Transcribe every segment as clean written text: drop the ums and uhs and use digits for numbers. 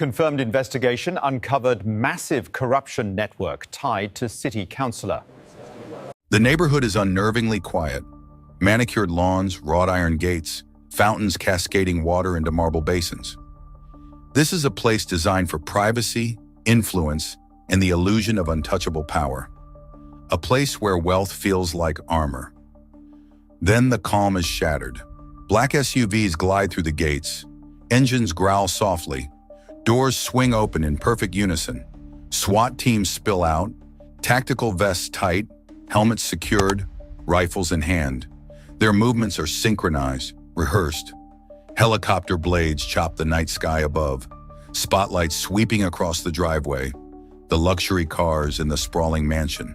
Confirmed investigation uncovered massive corruption network tied to city councillor. The neighborhood is unnervingly quiet. Manicured lawns, wrought iron gates, fountains cascading water into marble basins. This is a place designed for privacy, influence, and the illusion of untouchable power. A place where wealth feels like armor. Then the calm is shattered. Black SUVs glide through the gates. Engines growl softly. Doors swing open in perfect unison. SWAT teams spill out, tactical vests tight, helmets secured, rifles in hand. Their movements are synchronized, rehearsed. Helicopter blades chop the night sky above, spotlights sweeping across the driveway, the luxury cars in the sprawling mansion.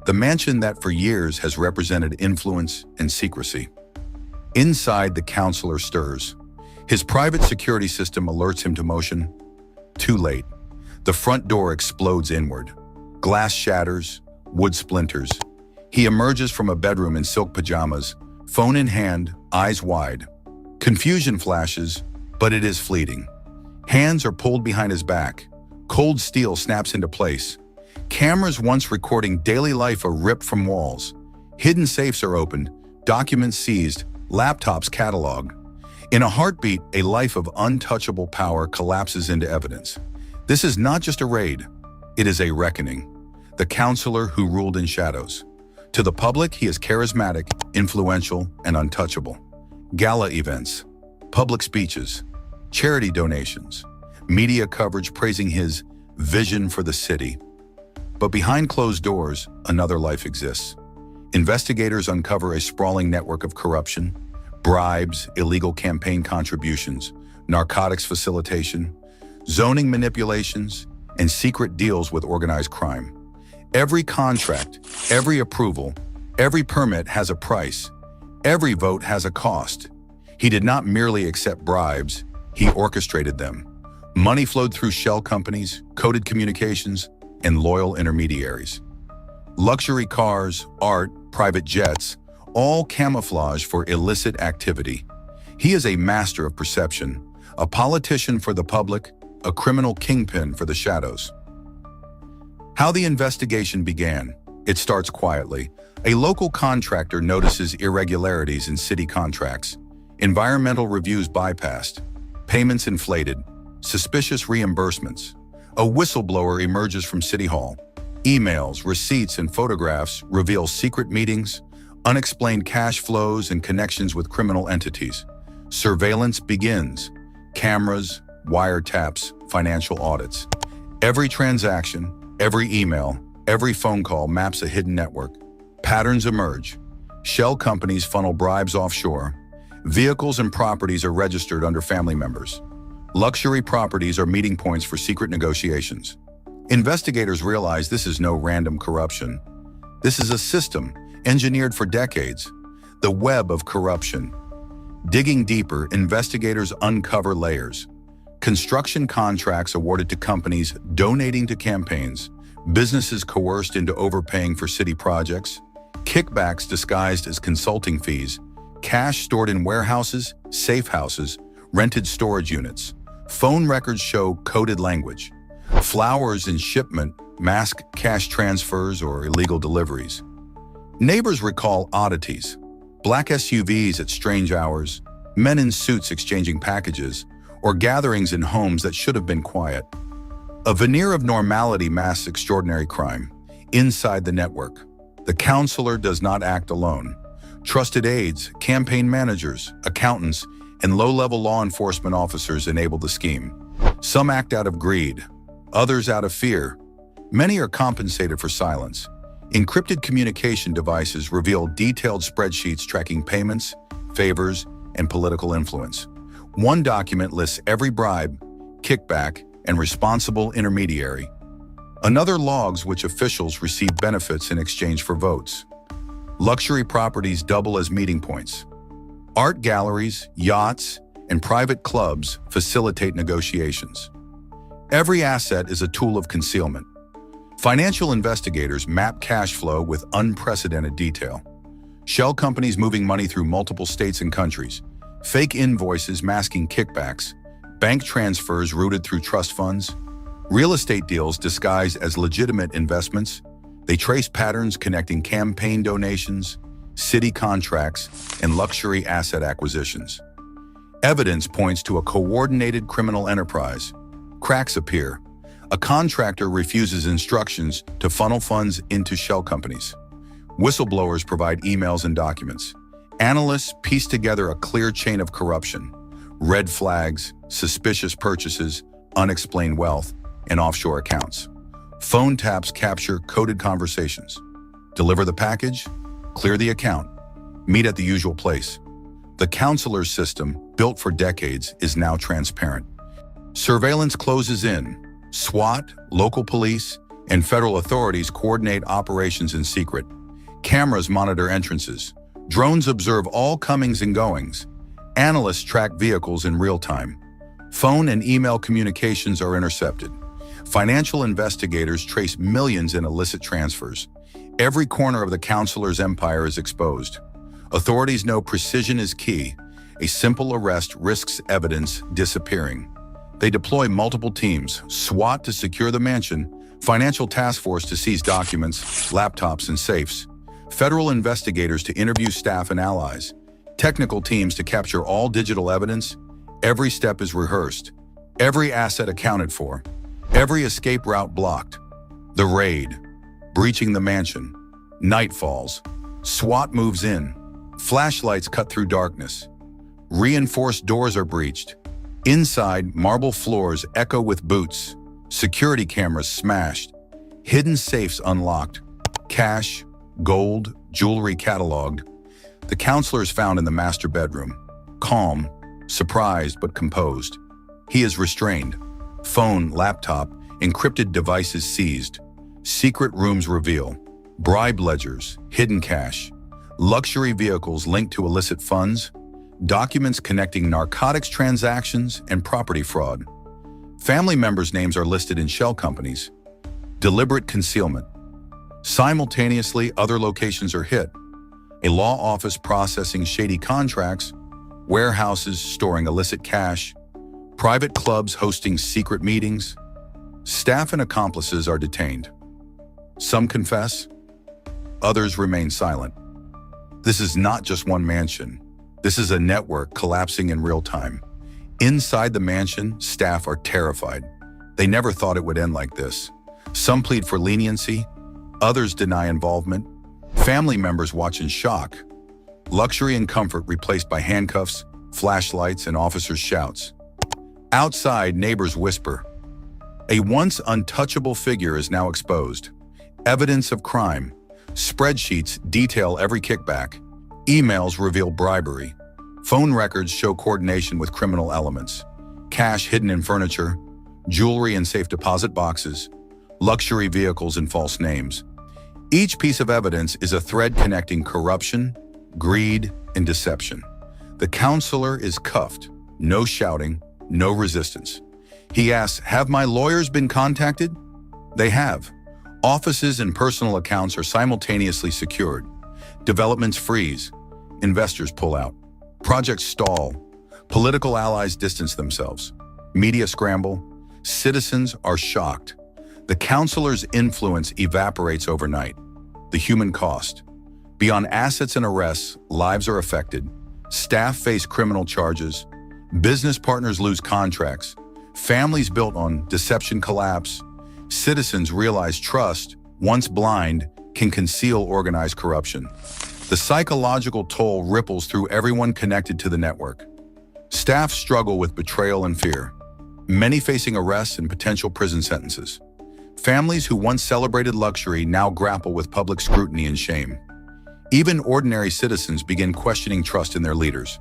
The mansion that for years has represented influence and secrecy. Inside, the councillor stirs. His private security system alerts him to motion. Too late. The front door explodes inward. Glass shatters, wood splinters. He emerges from a bedroom in silk pajamas, phone in hand, eyes wide. Confusion flashes, but it is fleeting. Hands are pulled behind his back. Cold steel snaps into place. Cameras once recording daily life are ripped from walls. Hidden safes are opened, documents seized, laptops cataloged. In a heartbeat, a life of untouchable power collapses into evidence. This is not just a raid, it is a reckoning. The councillor who ruled in shadows. To the public, he is charismatic, influential, and untouchable. Gala events, public speeches, charity donations, media coverage praising his vision for the city. But behind closed doors, another life exists. Investigators uncover a sprawling network of corruption, bribes, illegal campaign contributions, narcotics facilitation, zoning manipulations, and secret deals with organized crime. Every contract, every approval, every permit has a price. Every vote has a cost. He did not merely accept bribes, he orchestrated them. Money flowed through shell companies, coded communications, and loyal intermediaries. Luxury cars, art, private jets, all camouflage for illicit activity. He is a master of perception, a politician for the public, a criminal kingpin for the shadows. How the investigation began. It starts quietly. A local contractor notices irregularities in city contracts. Environmental reviews bypassed. Payments inflated. Suspicious reimbursements. A whistleblower emerges from City Hall. Emails, receipts, and photographs reveal secret meetings, unexplained cash flows, and connections with criminal entities. Surveillance begins. Cameras, wiretaps, financial audits. Every transaction, every email, every phone call maps a hidden network. Patterns emerge. Shell companies funnel bribes offshore. Vehicles and properties are registered under family members. Luxury properties are meeting points for secret negotiations. Investigators realize this is no random corruption. This is a system engineered for decades. The web of corruption. Digging deeper, investigators uncover layers. Construction contracts awarded to companies donating to campaigns, businesses coerced into overpaying for city projects, kickbacks disguised as consulting fees, cash stored in warehouses, safe houses, rented storage units. Phone records show coded language. Flowers in shipment mask cash transfers or illegal deliveries. Neighbors recall oddities. Black SUVs at strange hours, men in suits exchanging packages, or gatherings in homes that should have been quiet. A veneer of normality masks extraordinary crime. Inside the network, the councillor does not act alone. Trusted aides, campaign managers, accountants, and low-level law enforcement officers enable the scheme. Some act out of greed, others out of fear. Many are compensated for silence. Encrypted communication devices reveal detailed spreadsheets tracking payments, favors, and political influence. One document lists every bribe, kickback, and responsible intermediary. Another logs which officials receive benefits in exchange for votes. Luxury properties double as meeting points. Art galleries, yachts, and private clubs facilitate negotiations. Every asset is a tool of concealment. Financial investigators map cash flow with unprecedented detail. Shell companies moving money through multiple states and countries. Fake invoices masking kickbacks. bank transfers routed through trust funds, real estate deals disguised as legitimate investments. They trace patterns connecting campaign donations, city contracts, and luxury asset acquisitions. Evidence points to a coordinated criminal enterprise. Cracks appear. A contractor refuses instructions to funnel funds into shell companies. Whistleblowers provide emails and documents. Analysts piece together a clear chain of corruption. Red flags, suspicious purchases, unexplained wealth, and offshore accounts. Phone taps capture coded conversations. Deliver the package, clear the account, meet at the usual place. The counselor's system, built for decades, is now transparent. Surveillance closes in. SWAT, local police, and federal authorities coordinate operations in secret. Cameras monitor entrances. Drones observe all comings and goings. Analysts track vehicles in real time. Phone and email communications are intercepted. Financial investigators trace millions in illicit transfers. Every corner of the counselor's empire is exposed. Authorities know precision is key. A simple arrest risks evidence disappearing. They deploy multiple teams, SWAT to secure the mansion, financial task force to seize documents, laptops, and safes, federal investigators to interview staff and allies, technical teams to capture all digital evidence. Every step is rehearsed, every asset accounted for, every escape route blocked. The raid, breaching the mansion. Night falls. SWAT moves in. Flashlights cut through darkness. Reinforced doors are breached. Inside, marble floors echo with boots. Security cameras smashed. Hidden safes unlocked. Cash, gold, jewelry cataloged. The counselor is found in the master bedroom. Calm, surprised but composed. He is restrained. Phone, laptop, encrypted devices seized. Secret rooms reveal. Bribe ledgers, hidden cash. Luxury vehicles linked to illicit funds. Documents connecting narcotics transactions and property fraud. Family members' names are listed in shell companies. Deliberate concealment. Simultaneously, other locations are hit. A law office processing shady contracts, warehouses storing illicit cash, private clubs hosting secret meetings. Staff and accomplices are detained. Some confess, others remain silent. This is not just one mansion. This is a network collapsing in real time. Inside the mansion, staff are terrified. They never thought it would end like this. Some plead for leniency, others deny involvement. Family members watch in shock. Luxury and comfort replaced by handcuffs, flashlights, and officers' shouts. Outside, neighbors whisper. A once untouchable figure is now exposed. Evidence of crime. Spreadsheets detail every kickback. Emails reveal bribery. Phone records show coordination with criminal elements. Cash hidden in furniture, jewelry in safe deposit boxes, luxury vehicles in false names. Each piece of evidence is a thread connecting corruption, greed, and deception. The counselor is cuffed. No shouting, no resistance. He asks, "Have my lawyers been contacted?" They have. Offices and personal accounts are simultaneously secured. Developments freeze. Investors pull out. Projects stall. Political allies distance themselves. Media scramble. Citizens are shocked. The counselor's influence evaporates overnight. The human cost. Beyond assets and arrests, lives are affected. Staff face criminal charges. Business partners lose contracts. Families built on deception collapse. Citizens realize trust, once blind, can conceal organized corruption. The psychological toll ripples through everyone connected to the network. Staff struggle with betrayal and fear, many facing arrests and potential prison sentences. Families who once celebrated luxury now grapple with public scrutiny and shame. Even ordinary citizens begin questioning trust in their leaders.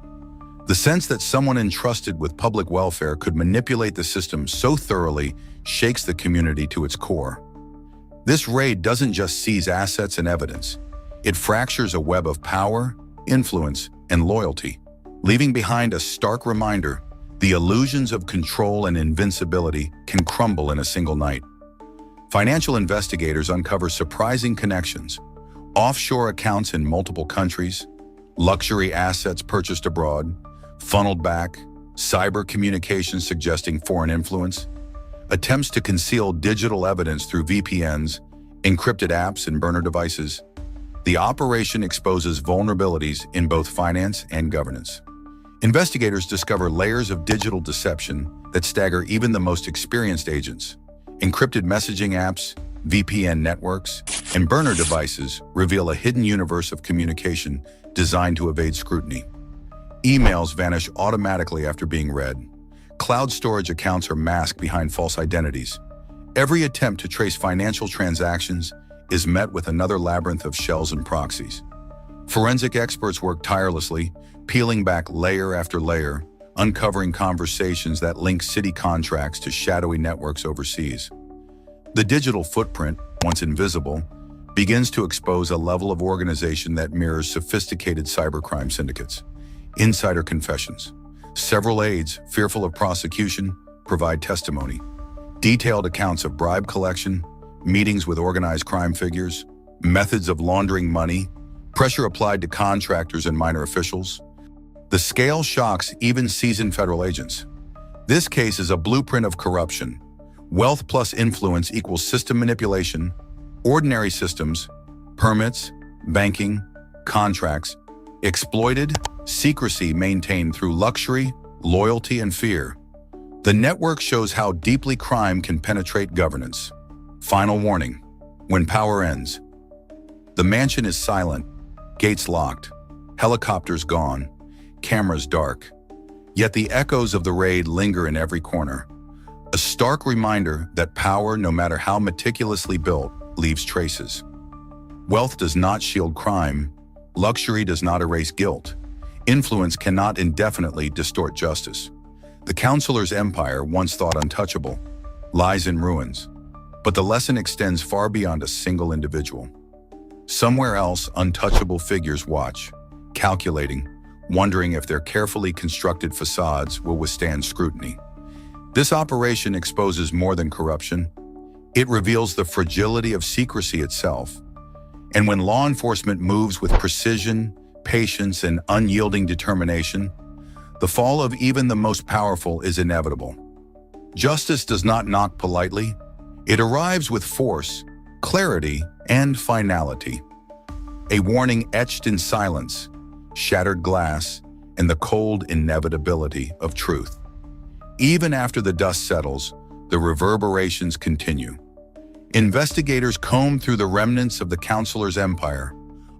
The sense that someone entrusted with public welfare could manipulate the system so thoroughly shakes the community to its core. This raid doesn't just seize assets and evidence. It fractures a web of power, influence, and loyalty, leaving behind a stark reminder: the illusions of control and invincibility can crumble in a single night. Financial investigators uncover surprising connections: offshore accounts in multiple countries, luxury assets purchased abroad, funneled back, cyber communications suggesting foreign influence, attempts to conceal digital evidence through VPNs, encrypted apps, and burner devices. The operation exposes vulnerabilities in both finance and governance. Investigators discover layers of digital deception that stagger even the most experienced agents. Encrypted messaging apps, VPN networks, and burner devices reveal a hidden universe of communication designed to evade scrutiny. Emails vanish automatically after being read. Cloud storage accounts are masked behind false identities. Every attempt to trace financial transactions is met with another labyrinth of shells and proxies. Forensic experts work tirelessly, peeling back layer after layer, uncovering conversations that link city contracts to shadowy networks overseas. The digital footprint, once invisible, begins to expose a level of organization that mirrors sophisticated cybercrime syndicates. Insider confessions. Several aides, fearful of prosecution, provide testimony. Detailed accounts of bribe collection, meetings with organized crime figures, methods of laundering money, pressure applied to contractors and minor officials. The scale shocks even seasoned federal agents. This case is a blueprint of corruption. Wealth plus influence equals system manipulation, ordinary systems, permits, banking, contracts, exploited, secrecy maintained through luxury, loyalty, and fear. The network shows how deeply crime can penetrate governance. Final warning: when power ends. The mansion is silent, gates locked, helicopters gone, cameras dark. Yet the echoes of the raid linger in every corner. A stark reminder that power, no matter how meticulously built, leaves traces. Wealth does not shield crime. Luxury does not erase guilt. Influence cannot indefinitely distort justice. The counselor's empire, once thought untouchable, lies in ruins. But the lesson extends far beyond a single individual. Somewhere else, untouchable figures watch, calculating, wondering if their carefully constructed facades will withstand scrutiny. This operation exposes more than corruption. It reveals the fragility of secrecy itself. And when law enforcement moves with precision, patience, and unyielding determination, the fall of even the most powerful is inevitable. Justice does not knock politely. It arrives with force, clarity, and finality. A warning etched in silence, shattered glass, and the cold inevitability of truth. Even after the dust settles, the reverberations continue. Investigators comb through the remnants of the counselor's empire,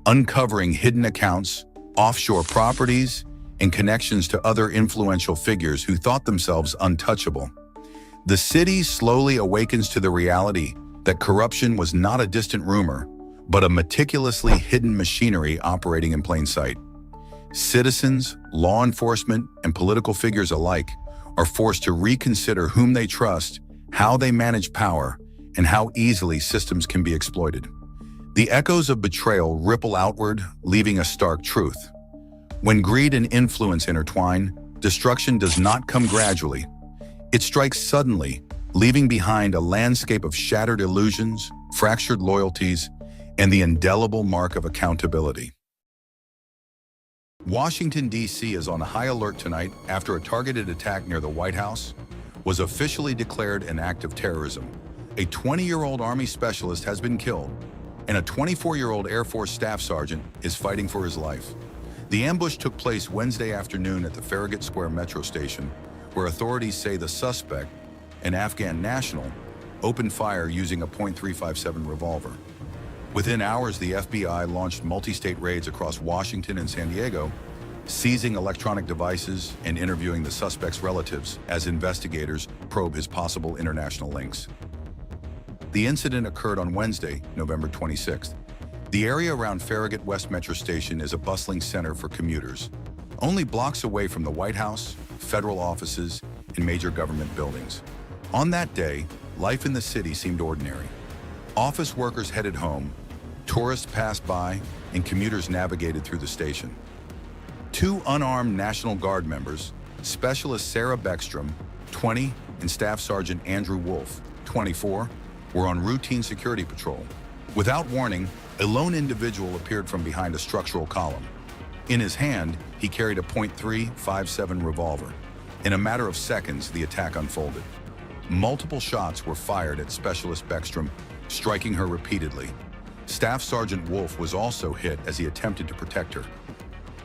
uncovering hidden accounts, offshore properties, and connections to other influential figures who thought themselves untouchable. The city slowly awakens to the reality that corruption was not a distant rumor, but a meticulously hidden machinery operating in plain sight. Citizens, law enforcement, and political figures alike are forced to reconsider whom they trust, how they manage power, and how easily systems can be exploited. The echoes of betrayal ripple outward, leaving a stark truth. When greed and influence intertwine, destruction does not come gradually. It strikes suddenly, leaving behind a landscape of shattered illusions, fractured loyalties, and the indelible mark of accountability. Washington, D.C. is on high alert tonight after a targeted attack near the White House was officially declared an act of terrorism. A 20-year-old Army specialist has been killed, and a 24-year-old Air Force staff sergeant is fighting for his life. The ambush took place Wednesday afternoon at the Farragut Square metro station, where authorities say the suspect, an Afghan national, opened fire using a .357 revolver. Within hours, the FBI launched multi-state raids across Washington and San Diego, seizing electronic devices and interviewing the suspect's relatives as investigators probe his possible international links. The incident occurred on Wednesday, November 26th. The area around Farragut West Metro Station is a bustling center for commuters, only blocks away from the White House, federal offices, and major government buildings. On that day, life in the city seemed ordinary. Office workers headed home, tourists passed by, and commuters navigated through the station. Two unarmed National Guard members, Specialist Sarah Beckstrom, 20, and Staff Sergeant Andrew Wolf, 24, were on routine security patrol. Without warning, a lone individual appeared from behind a structural column. In his hand, he carried a .357 revolver. In a matter of seconds, the attack unfolded. Multiple shots were fired at Specialist Beckstrom, striking her repeatedly. Staff Sergeant Wolf was also hit as he attempted to protect her.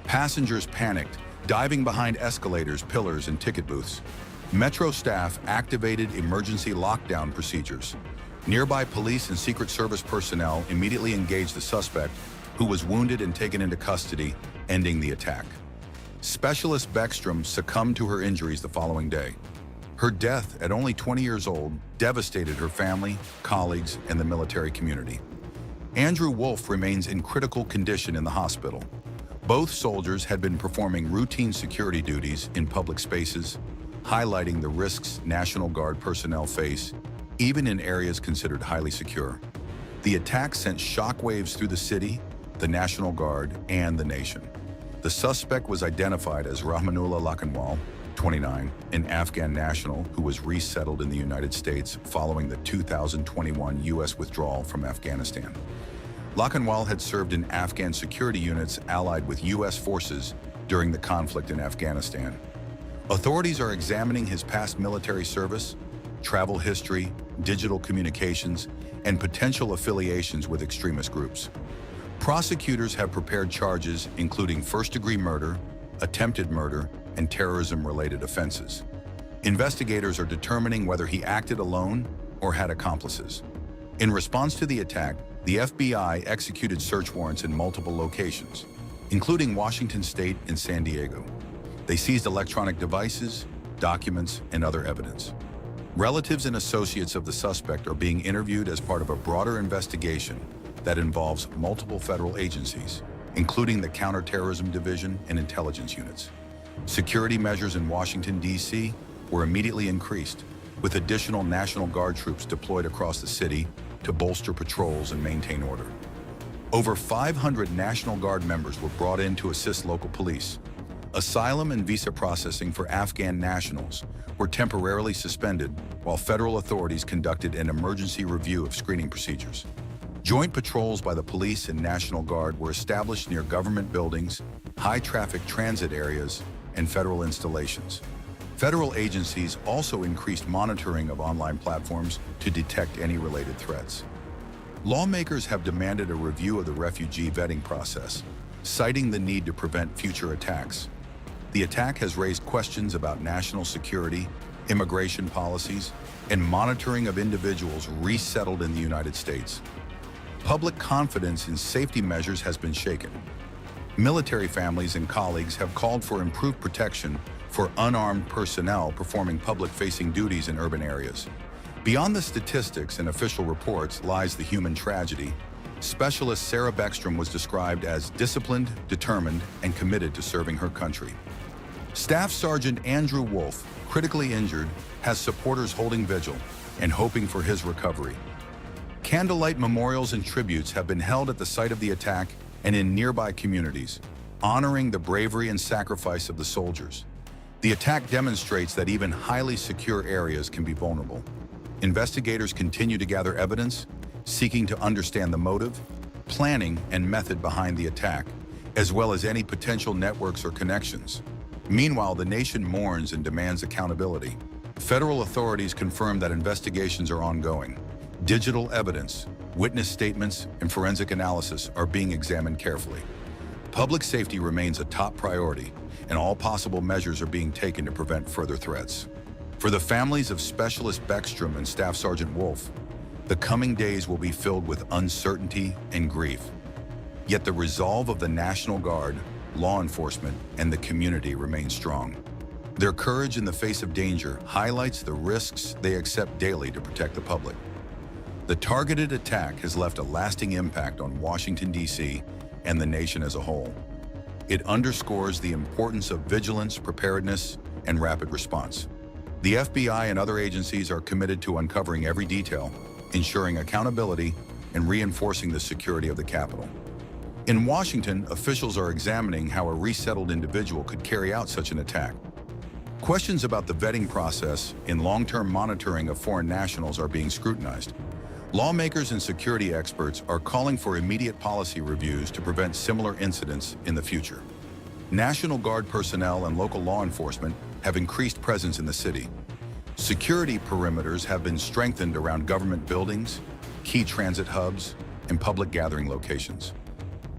Passengers panicked, diving behind escalators, pillars, and ticket booths. Metro staff activated emergency lockdown procedures. Nearby police and Secret Service personnel immediately engaged the suspect, who was wounded and taken into custody, ending the attack. Specialist Beckstrom succumbed to her injuries the following day. Her death at only 20 years old devastated her family, colleagues, and the military community. Andrew Wolf remains in critical condition in the hospital. Both soldiers had been performing routine security duties in public spaces, highlighting the risks National Guard personnel face, even in areas considered highly secure. The attack sent shockwaves through the city, the National Guard, and the nation. The suspect was identified as Rahmanullah Lakhanwal, 29, an Afghan national who was resettled in the United States following the 2021 U.S. withdrawal from Afghanistan. Lakhanwal had served in Afghan security units allied with U.S. forces during the conflict in Afghanistan. Authorities are examining his past military service, travel history, digital communications, and potential affiliations with extremist groups. Prosecutors have prepared charges including first-degree murder, attempted murder, and terrorism-related offenses. Investigators are determining whether he acted alone or had accomplices. In response to the attack, the FBI executed search warrants in multiple locations, including Washington State and San Diego. They seized electronic devices, documents, and other evidence. Relatives and associates of the suspect are being interviewed as part of a broader investigation that involves multiple federal agencies, including the Counterterrorism Division and intelligence units. Security measures in Washington, D.C. were immediately increased, with additional National Guard troops deployed across the city to bolster patrols and maintain order. Over 500 National Guard members were brought in to assist local police. Asylum and visa processing for Afghan nationals were temporarily suspended while federal authorities conducted an emergency review of screening procedures. Joint patrols by the police and National Guard were established near government buildings, high-traffic transit areas, and federal installations. Federal agencies also increased monitoring of online platforms to detect any related threats. Lawmakers have demanded a review of the refugee vetting process, citing the need to prevent future attacks. The attack has raised questions about national security, immigration policies, and monitoring of individuals resettled in the United States. Public confidence in safety measures has been shaken. Military families and colleagues have called for improved protection for unarmed personnel performing public-facing duties in urban areas. Beyond the statistics and official reports lies the human tragedy. Specialist Sarah Beckstrom was described as disciplined, determined, and committed to serving her country. Staff Sergeant Andrew Wolf, critically injured, has supporters holding vigil and hoping for his recovery. Candlelight memorials and tributes have been held at the site of the attack and in nearby communities, honoring the bravery and sacrifice of the soldiers. The attack demonstrates that even highly secure areas can be vulnerable. Investigators continue to gather evidence, seeking to understand the motive, planning, and method behind the attack, as well as any potential networks or connections. Meanwhile, the nation mourns and demands accountability. Federal authorities confirm that investigations are ongoing. Digital evidence, witness statements, and forensic analysis are being examined carefully. Public safety remains a top priority, and all possible measures are being taken to prevent further threats. For the families of Specialist Beckstrom and Staff Sergeant Wolf, the coming days will be filled with uncertainty and grief. Yet the resolve of the National Guard, law enforcement, and the community remains strong. Their courage in the face of danger highlights the risks they accept daily to protect the public. The targeted attack has left a lasting impact on Washington, D.C. and the nation as a whole. It underscores the importance of vigilance, preparedness, and rapid response. The FBI and other agencies are committed to uncovering every detail, ensuring accountability, and reinforcing the security of the Capitol. In Washington, officials are examining how a resettled individual could carry out such an attack. Questions about the vetting process and long-term monitoring of foreign nationals are being scrutinized. Lawmakers and security experts are calling for immediate policy reviews to prevent similar incidents in the future. National Guard personnel and local law enforcement have increased presence in the city. Security perimeters have been strengthened around government buildings, key transit hubs, and public gathering locations.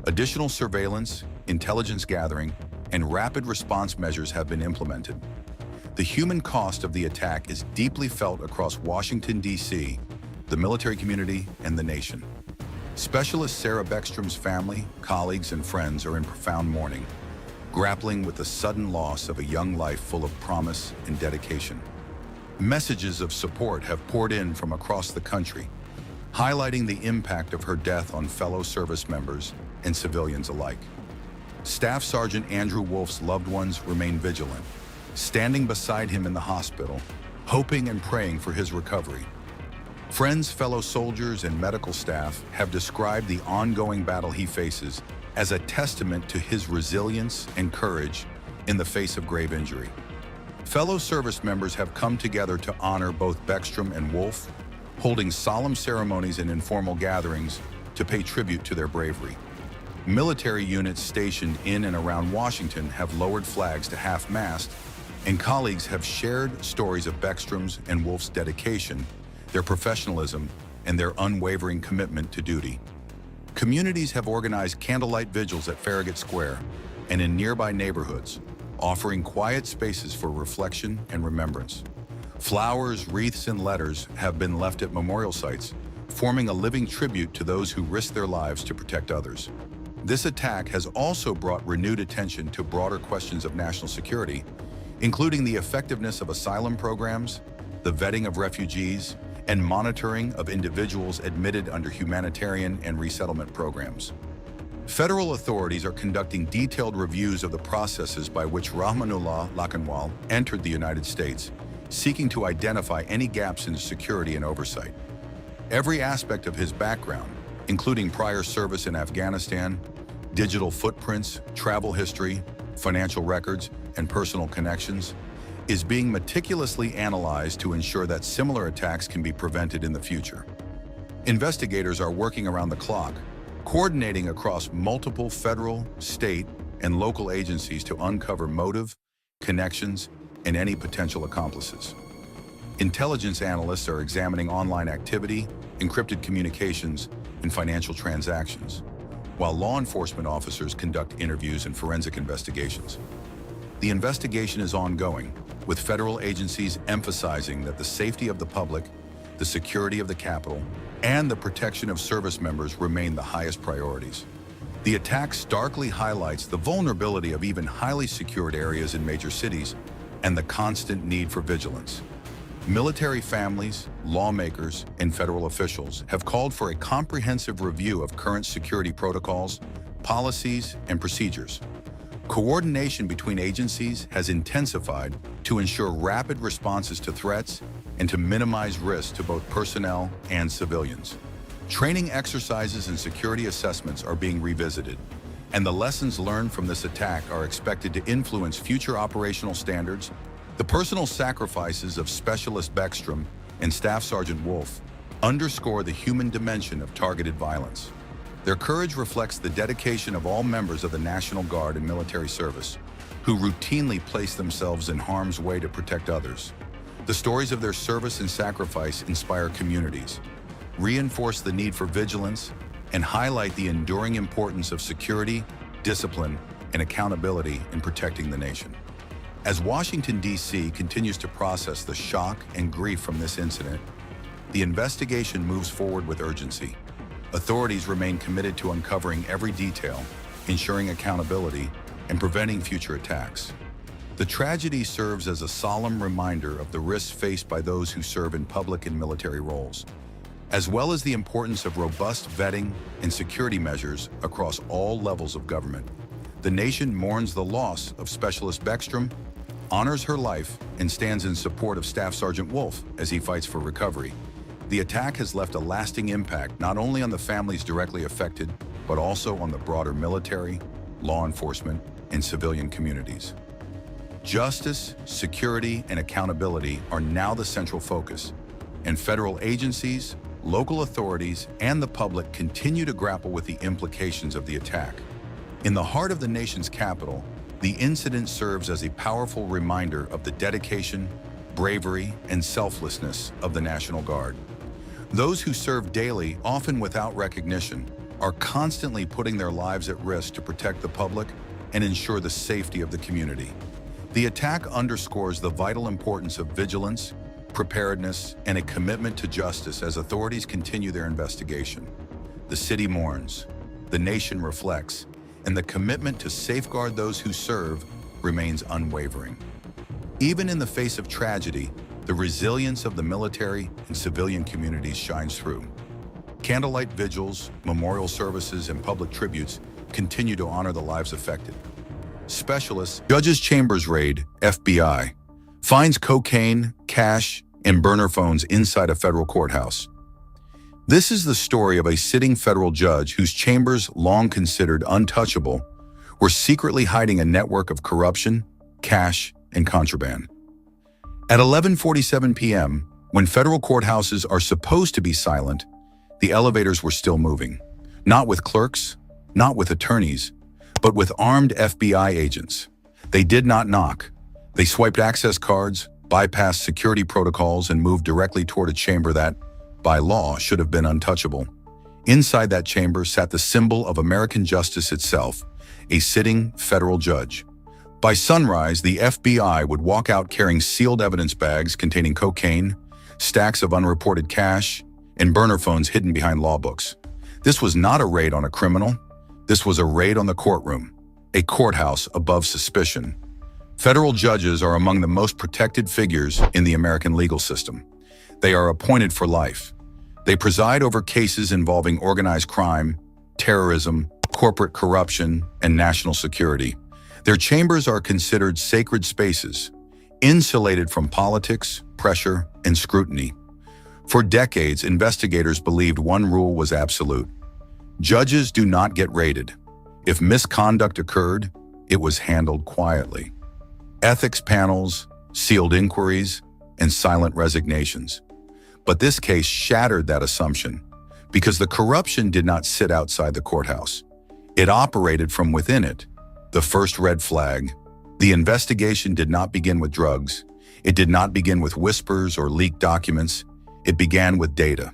Additional surveillance, intelligence gathering, and rapid response measures have been implemented. The human cost of the attack is deeply felt across Washington, D.C., the military community, and the nation. Specialist Sarah Beckstrom's family, colleagues, and friends are in profound mourning, grappling with the sudden loss of a young life full of promise and dedication. Messages of support have poured in from across the country, highlighting the impact of her death on fellow service members and civilians alike. Staff Sergeant Andrew Wolf's loved ones remain vigilant, standing beside him in the hospital, hoping and praying for his recovery. Friends, fellow soldiers, and medical staff have described the ongoing battle he faces as a testament to his resilience and courage in the face of grave injury. Fellow service members have come together to honor both Beckstrom and Wolf, holding solemn ceremonies and informal gatherings to pay tribute to their bravery. Military units stationed in and around Washington have lowered flags to half-mast, and colleagues have shared stories of Beckstrom's and Wolf's dedication, their professionalism, and their unwavering commitment to duty. Communities have organized candlelight vigils at Farragut Square and in nearby neighborhoods, offering quiet spaces for reflection and remembrance. Flowers, wreaths, and letters have been left at memorial sites, forming a living tribute to those who risked their lives to protect others. This attack has also brought renewed attention to broader questions of national security, including the effectiveness of asylum programs, the vetting of refugees, and monitoring of individuals admitted under humanitarian and resettlement programs. Federal authorities are conducting detailed reviews of the processes by which Rahmanullah Lakanwal entered the United States, seeking to identify any gaps in security and oversight. Every aspect of his background, including prior service in Afghanistan, digital footprints, travel history, financial records, and personal connections, is being meticulously analyzed to ensure that similar attacks can be prevented in the future. Investigators are working around the clock, coordinating across multiple federal, state, and local agencies to uncover motive, connections, and any potential accomplices. Intelligence analysts are examining online activity, encrypted communications, and financial transactions, while law enforcement officers conduct interviews and forensic investigations. The investigation is ongoing, with federal agencies emphasizing that the safety of the public, the security of the Capitol, and the protection of service members remain the highest priorities. The attack starkly highlights the vulnerability of even highly secured areas in major cities and the constant need for vigilance. Military families, lawmakers, and federal officials have called for a comprehensive review of current security protocols, policies, and procedures. Coordination between agencies has intensified to ensure rapid responses to threats and to minimize risk to both personnel and civilians. Training exercises and security assessments are being revisited, and the lessons learned from this attack are expected to influence future operational standards. The personal sacrifices of Specialist Beckstrom and Staff Sergeant Wolf underscore the human dimension of targeted violence. Their courage reflects the dedication of all members of the National Guard and military service, who routinely place themselves in harm's way to protect others. The stories of their service and sacrifice inspire communities, reinforce the need for vigilance, and highlight the enduring importance of security, discipline, and accountability in protecting the nation. As Washington, D.C. continues to process the shock and grief from this incident, the investigation moves forward with urgency. Authorities remain committed to uncovering every detail, ensuring accountability, and preventing future attacks. The tragedy serves as a solemn reminder of the risks faced by those who serve in public and military roles, as well as the importance of robust vetting and security measures across all levels of government. The nation mourns the loss of Specialist Beckstrom, honors her life, and stands in support of Staff Sergeant Wolf as he fights for recovery. The attack has left a lasting impact not only on the families directly affected, but also on the broader military, law enforcement, and civilian communities. Justice, security, and accountability are now the central focus, and federal agencies, local authorities, and the public continue to grapple with the implications of the attack. In the heart of the nation's capital, the incident serves as a powerful reminder of the dedication, bravery, and selflessness of the National Guard. Those who serve daily, often without recognition, are constantly putting their lives at risk to protect the public and ensure the safety of the community. The attack underscores the vital importance of vigilance, preparedness, and a commitment to justice as authorities continue their investigation. The city mourns, the nation reflects, and the commitment to safeguard those who serve remains unwavering. Even in the face of tragedy, the resilience of the military and civilian communities shines through. Candlelight vigils, memorial services, and public tributes continue to honor the lives affected. Specialists, Judges Chambers raid, FBI, finds cocaine, cash, and burner phones inside a federal courthouse. This is the story of a sitting federal judge whose chambers, long considered untouchable, were secretly hiding a network of corruption, cash, and contraband. At 11:47 p.m., when federal courthouses are supposed to be silent, the elevators were still moving. Not with clerks, not with attorneys, but with armed FBI agents. They did not knock. They swiped access cards, bypassed security protocols, and moved directly toward a chamber that, by law, should have been untouchable. Inside that chamber sat the symbol of American justice itself, a sitting federal judge. By sunrise, the FBI would walk out carrying sealed evidence bags containing cocaine, stacks of unreported cash, and burner phones hidden behind law books. This was not a raid on a criminal. This was a raid on the courtroom, a courthouse above suspicion. Federal judges are among the most protected figures in the American legal system. They are appointed for life. They preside over cases involving organized crime, terrorism, corporate corruption, and national security. Their chambers are considered sacred spaces, insulated from politics, pressure, and scrutiny. For decades, investigators believed one rule was absolute. Judges do not get raided. If misconduct occurred, it was handled quietly. Ethics panels, sealed inquiries, and silent resignations. But this case shattered that assumption because the corruption did not sit outside the courthouse. It operated from within it. The first red flag: the investigation did not begin with drugs. It did not begin with whispers or leaked documents. It began with data.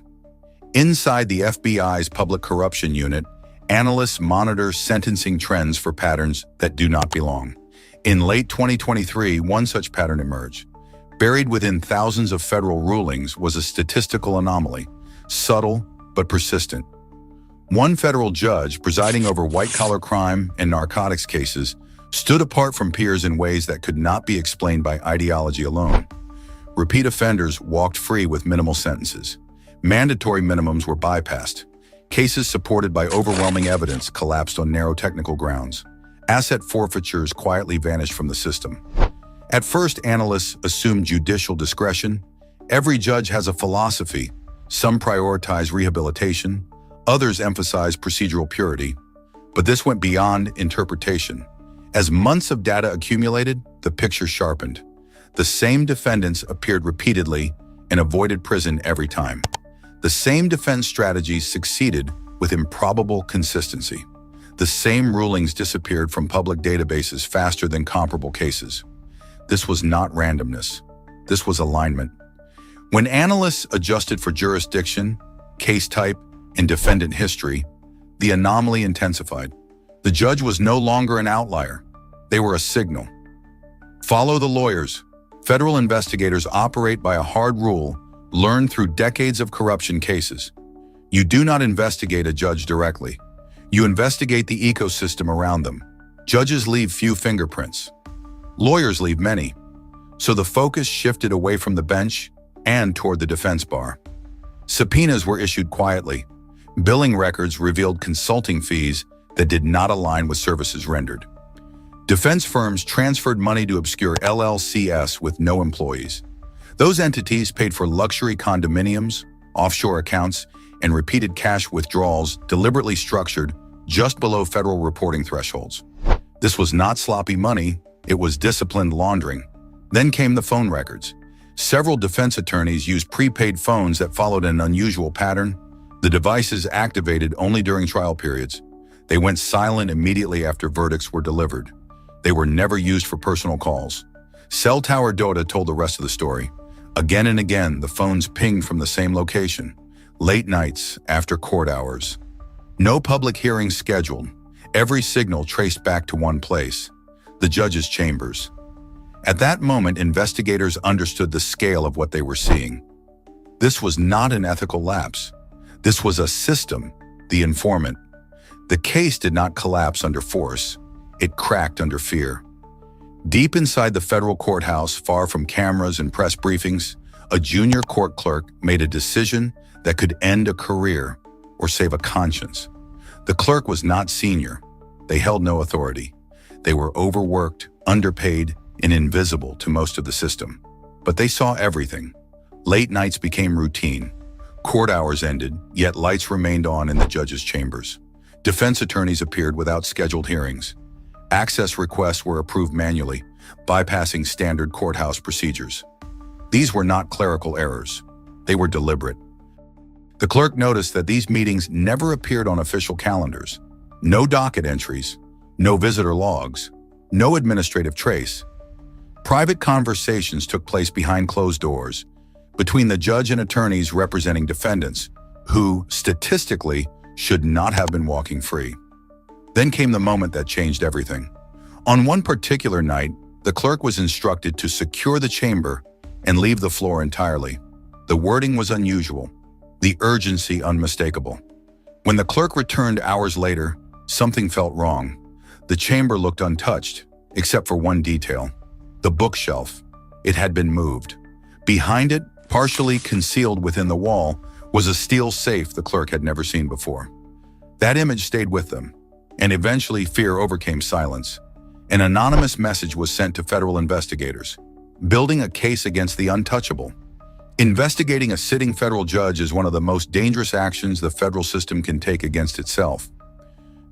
Inside the FBI's Public Corruption Unit, analysts monitor sentencing trends for patterns that do not belong. In late 2023, one such pattern emerged. Buried within thousands of federal rulings was a statistical anomaly, subtle but persistent. One federal judge presiding over white-collar crime and narcotics cases stood apart from peers in ways that could not be explained by ideology alone. Repeat offenders walked free with minimal sentences. Mandatory minimums were bypassed. Cases supported by overwhelming evidence collapsed on narrow technical grounds. Asset forfeitures quietly vanished from the system. At first, analysts assumed judicial discretion. Every judge has a philosophy. Some prioritize rehabilitation, others emphasize procedural purity. But this went beyond interpretation. As months of data accumulated, the picture sharpened. The same defendants appeared repeatedly and avoided prison every time. The same defense strategies succeeded with improbable consistency. The same rulings disappeared from public databases faster than comparable cases. This was not randomness. This was alignment. When analysts adjusted for jurisdiction, case type, and defendant history, the anomaly intensified. The judge was no longer an outlier. They were a signal. Follow the lawyers. Federal investigators operate by a hard rule learned through decades of corruption cases. You do not investigate a judge directly. You investigate the ecosystem around them. Judges leave few fingerprints. Lawyers leave many. So the focus shifted away from the bench and toward the defense bar. Subpoenas were issued quietly. Billing records revealed consulting fees that did not align with services rendered. Defense firms transferred money to obscure LLCs with no employees. Those entities paid for luxury condominiums, offshore accounts, and repeated cash withdrawals deliberately structured just below federal reporting thresholds. This was not sloppy money, it was disciplined laundering. Then came the phone records. Several defense attorneys used prepaid phones that followed an unusual pattern. The devices activated only during trial periods. They went silent immediately after verdicts were delivered. They were never used for personal calls. Cell tower data told the rest of the story. Again and again, the phones pinged from the same location. Late nights, after court hours. No public hearings scheduled. Every signal traced back to one place, the judge's chambers. At that moment, investigators understood the scale of what they were seeing. This was not an ethical lapse. This was a system, the informant. The case did not collapse under force. It cracked under fear. Deep inside the federal courthouse, far from cameras and press briefings, a junior court clerk made a decision that could end a career or save a conscience. The clerk was not senior. They held no authority. They were overworked, underpaid, and invisible to most of the system. But they saw everything. Late nights became routine. Court hours ended, yet lights remained on in the judge's chambers. Defense attorneys appeared without scheduled hearings. Access requests were approved manually, bypassing standard courthouse procedures. These were not clerical errors. They were deliberate. The clerk noticed that these meetings never appeared on official calendars. No docket entries, no visitor logs, no administrative trace. Private conversations took place behind closed doors, between the judge and attorneys representing defendants, who, statistically, should not have been walking free. Then came the moment that changed everything. On one particular night, the clerk was instructed to secure the chamber and leave the floor entirely. The wording was unusual, the urgency unmistakable. When the clerk returned hours later, something felt wrong. The chamber looked untouched, except for one detail: the bookshelf. It had been moved. Behind it, partially concealed within the wall, was a steel safe the clerk had never seen before. That image stayed with them, and eventually fear overcame silence. An anonymous message was sent to federal investigators, building a case against the untouchable. Investigating a sitting federal judge is one of the most dangerous actions the federal system can take against itself.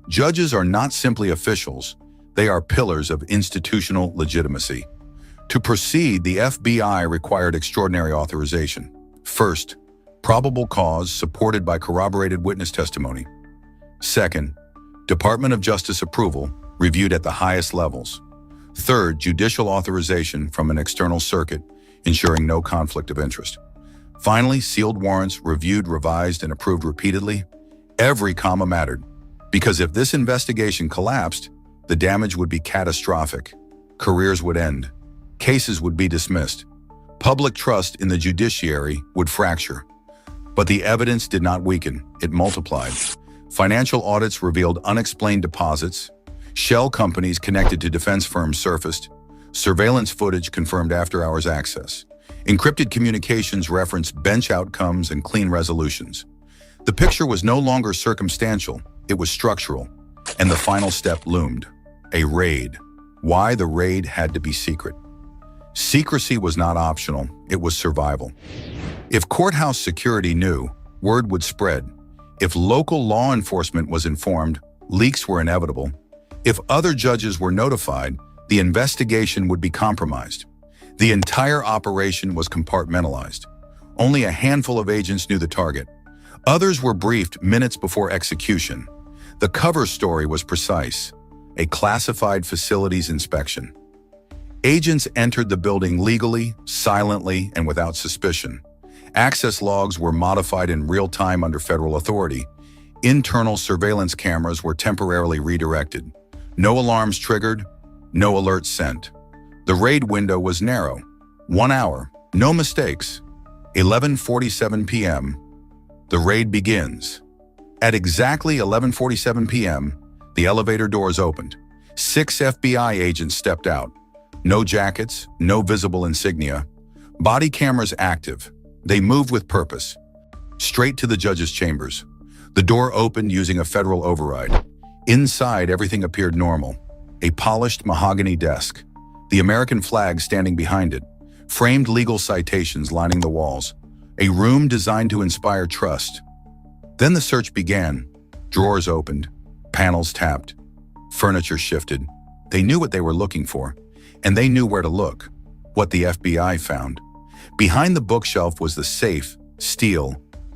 Judges are not simply officials, they are pillars of institutional legitimacy. To proceed, the FBI required extraordinary authorization. First, probable cause supported by corroborated witness testimony. Second, Department of Justice approval reviewed at the highest levels. Third, judicial authorization from an external circuit, ensuring no conflict of interest. Finally, sealed warrants reviewed, revised, and approved repeatedly. Every comma mattered, because if this investigation collapsed, the damage would be catastrophic. Careers would end. Cases would be dismissed. Public trust in the judiciary would fracture. But the evidence did not weaken, it multiplied. Financial audits revealed unexplained deposits. Shell companies connected to defense firms surfaced. Surveillance footage confirmed after-hours access. Encrypted communications referenced bench outcomes and clean resolutions. The picture was no longer circumstantial, it was structural. And the final step loomed: a raid. Why the raid had to be secret? Secrecy was not optional, it was survival. If courthouse security knew, word would spread. If local law enforcement was informed, leaks were inevitable. If other judges were notified, the investigation would be compromised. The entire operation was compartmentalized. Only a handful of agents knew the target. Others were briefed minutes before execution. The cover story was precise: a classified facilities inspection. Agents entered the building legally, silently, and without suspicion. Access logs were modified in real time under federal authority. Internal surveillance cameras were temporarily redirected. No alarms triggered, no alerts sent. The raid window was narrow. 1 hour, no mistakes. 11:47 p.m. The raid begins. At exactly 11:47 p.m., the elevator doors opened. 6 FBI agents stepped out. No jackets, no visible insignia. Body cameras active. They moved with purpose. Straight to the judge's chambers. The door opened using a federal override. Inside, everything appeared normal. A polished mahogany desk. The American flag standing behind it. Framed legal citations lining the walls. A room designed to inspire trust. Then the search began. Drawers opened. Panels tapped. Furniture shifted. They knew what they were looking for. And they knew where to look. What the FBI found. Behind the bookshelf was the safe, steel,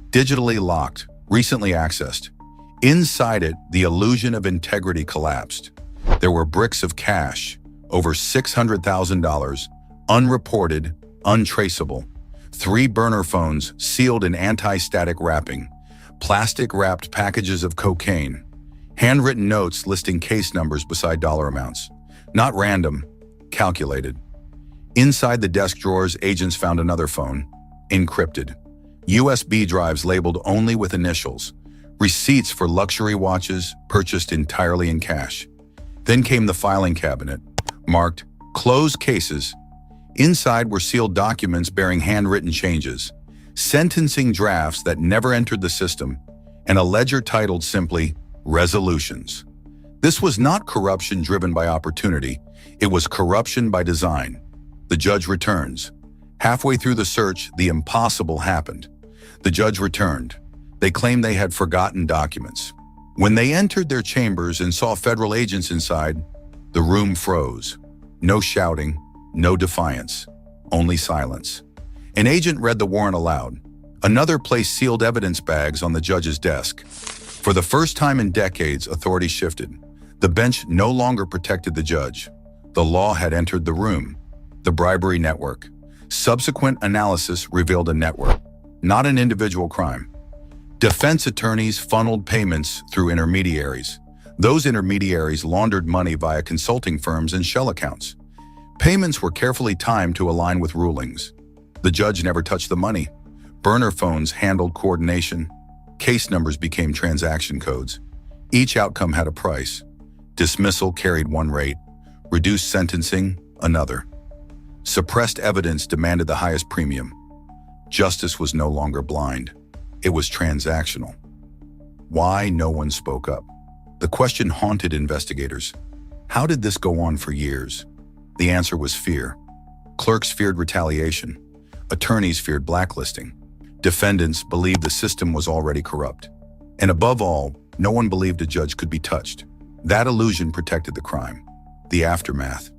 digitally locked, recently accessed. Inside it, the illusion of integrity collapsed. There were bricks of cash, over $600,000, unreported, untraceable. 3 burner phones sealed in anti-static wrapping, plastic-wrapped packages of cocaine, handwritten notes listing case numbers beside dollar amounts. Not random, calculated. Inside the desk drawers, agents found another phone, encrypted. USB drives labeled only with initials, receipts for luxury watches purchased entirely in cash. Then came the filing cabinet, marked closed cases. Inside were sealed documents bearing handwritten changes, sentencing drafts that never entered the system, and a ledger titled simply resolutions. This was not corruption driven by opportunity, it was corruption by design. The judge returns. Halfway through the search, the impossible happened. The judge returned. They claimed they had forgotten documents. When they entered their chambers and saw federal agents inside, the room froze. No shouting, no defiance, only silence. An agent read the warrant aloud. Another placed sealed evidence bags on the judge's desk. For the first time in decades, authority shifted. The bench no longer protected the judge. The law had entered the room. The bribery network. Subsequent analysis revealed a network, not an individual crime. Defense attorneys funneled payments through intermediaries. Those intermediaries laundered money via consulting firms and shell accounts. Payments were carefully timed to align with rulings. The judge never touched the money. Burner phones handled coordination. Case numbers became transaction codes. Each outcome had a price. Dismissal carried one rate. Reduced sentencing, another. Suppressed evidence demanded the highest premium. Justice was no longer blind. It was transactional. Why no one spoke up? The question haunted investigators. How did this go on for years? The answer was fear. Clerks feared retaliation. Attorneys feared blacklisting. Defendants believed the system was already corrupt. And above all, no one believed a judge could be touched. That illusion protected the crime. The aftermath.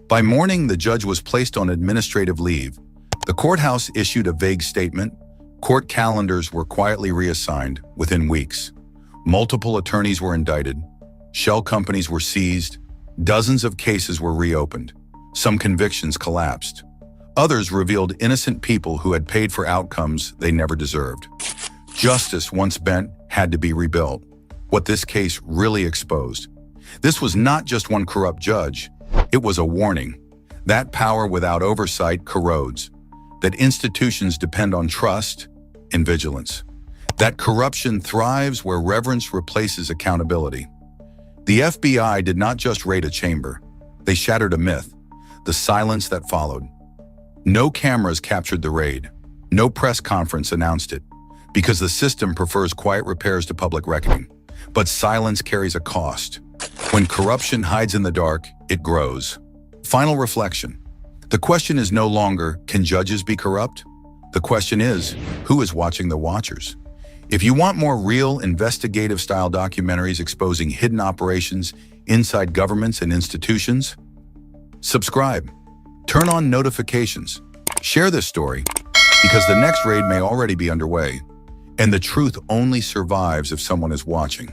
By morning, the judge was placed on administrative leave. The courthouse issued a vague statement. Court calendars were quietly reassigned within weeks. Multiple attorneys were indicted. Shell companies were seized. Dozens of cases were reopened. Some convictions collapsed. Others revealed innocent people who had paid for outcomes they never deserved. Justice, once bent, had to be rebuilt. What this case really exposed. This was not just one corrupt judge. It was a warning. That power without oversight corrodes. That institutions depend on trust and vigilance. That corruption thrives where reverence replaces accountability. The FBI did not just raid a chamber. They shattered a myth, the silence that followed. No cameras captured the raid. No press conference announced it, because the system prefers quiet repairs to public reckoning. But silence carries a cost. When corruption hides in the dark, it grows. Final reflection. The question is no longer, can judges be corrupt? The question is, who is watching the watchers? If you want more real investigative-style documentaries exposing hidden operations inside governments and institutions, subscribe. Turn on notifications. Share this story, because the next raid may already be underway, and the truth only survives if someone is watching.